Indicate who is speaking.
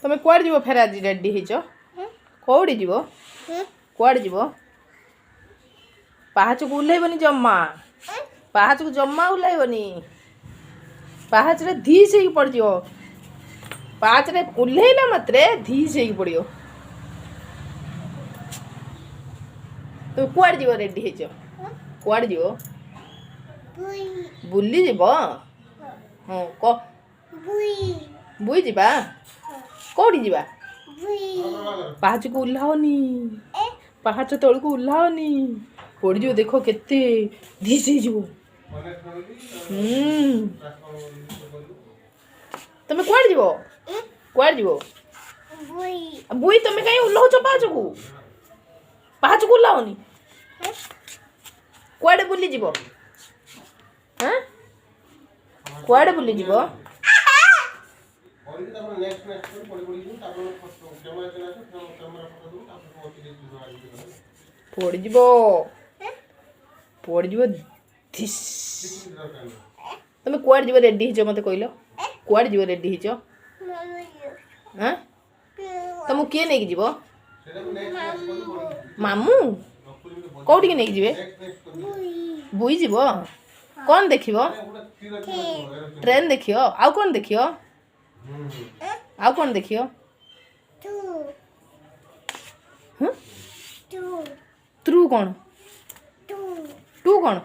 Speaker 1: तुम कुआड़ जीव फेर आज रेडी हो कौड़ी जीव कुआड़ जीव पाहाच को उल्लैबनी जम्मा पाहाच को जम्मा उल्लैबनी पाहाच रे धीस हो पड़ जाओ पाहाच रे उल्लैला मात्रे धीस हो पड़ो तुम कुआड़ जीव रेडी हो कुआड़ जीव बुली जीव हाँ क बुई जीवा कौड़ी जीवा पाहाच को उल्लाओनी पाहाच तल को उल्लाओनी पड़ जाओ देख केते धीस हो तुम कुआड़ जीव कुआड़ जीव बुई तुम कहीं उल्लाउच पाहाच को उल्लाओनी कुआड़े बुली जीव हाँ कुआड़े बुली जीव पड़ धीस तुम कुआड़ जीव रेडी हो मत कहल कुआड़ जीव रेडी हो हाँ तुमको किए नहीं जीव मामू कौटी नहीं जीवे बुई जीव कौन देखिव ट्रेन देखियो आउ कौन देखियो आउ कौन देखियो ट्रू कौन टू कौन